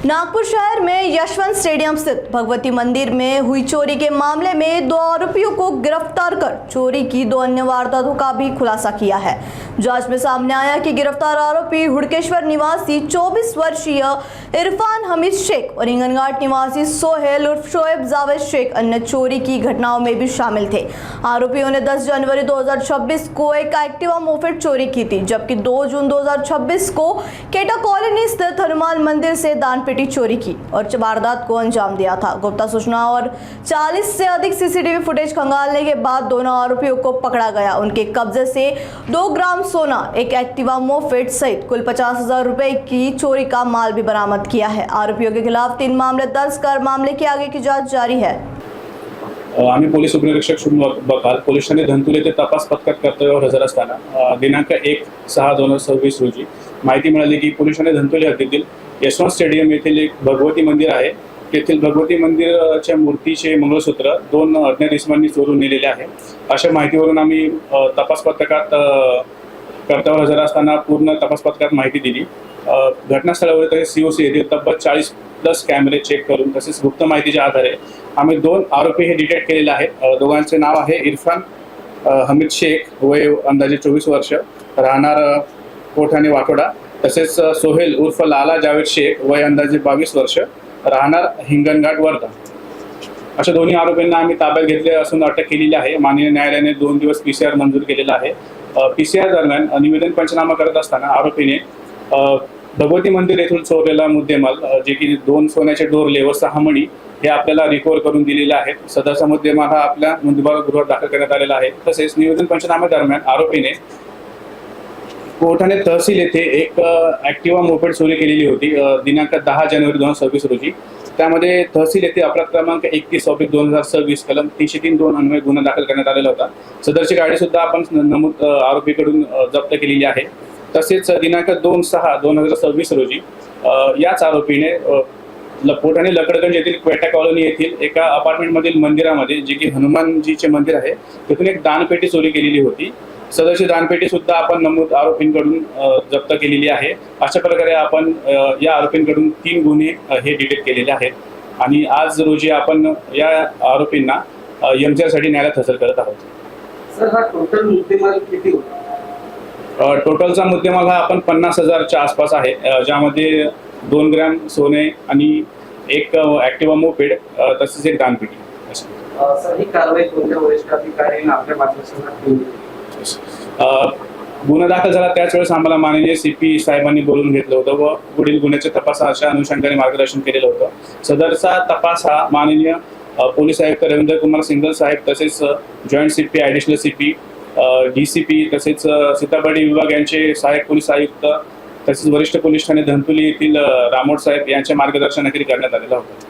नागपुर शहर में यशवंत स्टेडियम स्थित भगवती मंदिर में हुई चोरी के मामले में 2 आरोपियों को गिरफ्तार कर चोरी की 2 अन्य वारदातों का भी खुलासा किया है। जांच में सामने आया कि गिरफ्तार आरोपी हुड़केश्वर निवासी 24 वर्षीय इरफान हमीद शेख और हिंगनघाट निवासी सोहेल उर्फ शोएब जावेद शेख अन्य चोरी की घटनाओं में भी शामिल थे। आरोपियों ने 10 जनवरी 2026 को एक एक्टिवा मोपेड चोरी की थी, जबकि 2 जून 2026 को केटा कॉलोनी स्थित हनुमान मंदिर से दान पेटी चोरी की और वारदात को अंजाम दिया था। गुप्ता सूचना और 40 से अधिक सीसीटीवी फुटेज खंगालने के बाद दोनों आरोपियों को पकड़ा गया। उनके कब्जे से 2 ग्राम सोना, एक एक्टिवा मोपेड सहित कुल 50,000 रुपए की चोरी का माल भी बरामद किया है। आरोपियों के खिलाफ 3 मामले दर्ज कर मामले की आगे की जांच जारी है। आम्ही पोलीस उपनिरीक्षक शुभ बकाल पोलीस ठाणे धंतुल येथे तपास पथकात कर्तव्यावर हजर असताना दिनांक 1/6/2026 रोजी माहिती मिळाली की पोलीस ठाणे धंतुल हद्दीतील यशवंत स्टेडियम येथील एक भगवती मंदिर आहे। तेथील भगवती मंदिराच्या मूर्तीचे मंगळसूत्र 2 अज्ञात इसमांनी चोरून नेलेले आहे। अशा माहितीवरून आम्ही तपास पथकात कर्तव्यावर हजर असताना पूर्ण तपास पथकात माहिती दिली। घटनास्थळावर तसेच सीओसी येथील तब्बल 40+ कॅमेरे चेक करून तसेच गुप्त माहितीच्या आधारे आम्ही 2 आरोपी हे डिटेक्ट केलेले आहेत। दोघांचे नाव आहे इरफान हमीद शेख, वय अंदाजे 24 वर्ष, राहणार कोठाणे वाटोडा, तसेच सोहेल उर्फ लाला जावेद शेख, वय अंदाजे 22 वर्ष, राहणार हिंगणघाट वर्धा। अशा दोन्ही आरोपींना आम्ही ताब्यात घेतले असून अटक केलेली आहे। माननीय न्यायालयाने 2 दिवस PCR मंजूर केलेला आहे। PCR दरम्यान निवेदन पंचनामा करत असताना आरोपीने भगवती मंदिर येथून चोरलेला मुद्देमाल जे की 2 सोन्याचे डोरले व 6 मणी हे आपल्याला रिकव्हर करून दिलेले आहेत। सदरचा मुद्देमाल हा आपल्या नोंदीबार गृहात दाखल करण्यात आलेला आहे। तसेच निवेदन पंचनामा दरम्यान आरोपीने कोठाणे तहसील येथे एक ॲक्टिवा मोपेड चोरी केलेली होती दिनांक 10 जानेवारी 2026 रोजी। त्यामध्ये तहसील येथे अपराध क्रमांक 31/2026 कलम 303(2) अन्वये गुन्हा दाखल करण्यात आलेला होता। सदरची गाडी सुद्धा आपण नमूद आरोपीकडून जप्त केलेली आहे। तसेच दिनांक 2/6/2026 रोजी याच आरोपीने कोठाणे लकडगंज येथील क्वेटा कॉलनी येथील एका अपार्टमेंटमधील मंदिरामध्ये जे की हनुमानजीचे मंदिर आहे तेथून एक दानपेटी चोरी केलेली होती। सदरची दानपेटी सुद्धा आपण नमूद आरोपींकडून जप्त केलेली आहे। अशा प्रकारे आपण या आरोपींकडून 3 गुन्हे हे डिटेक्ट केलेले आहेत आणि आज रोजी आपण या आरोपींना MCR साठी न्यायालयात हजर करत आहोत। सर, हा टोटल मुद्देमाल किती होता? टोटलचा मुद्देमाल हा आपण 50,000च्या आसपास आहे, ज्यामध्ये 2 ग्रॅम सोने आणि एक ॲक्टिवा मोपेड तसेच एक दानपेटी। सर, ही कारवाई कोणत्या वरिष्ठ अधिकाऱ्यांनी आपल्या मार्गदर्शनात केली? गुन्हा दाखल झाला त्याच वेळेस आम्हाला माननीय CP साहेबांनी बोलून घेतलं होतं व पुढील गुन्ह्याच्या तपासाच्या अनुषंगाने मार्गदर्शन केलेलं होतं। सदरचा तपास हा माननीय पोलीस आयुक्त रवींद्र कुमार सिंगल साहेब तसेच joint CP, additional CP, DCP तसेच सीताबर्डी विभाग यांचे सहाय्यक पोलीस आयुक्त तसेच वरिष्ठ पोलीस ठाणे धंतुली येथील रामोड साहेब यांच्या मार्गदर्शनाखाली करण्यात आलेला होता।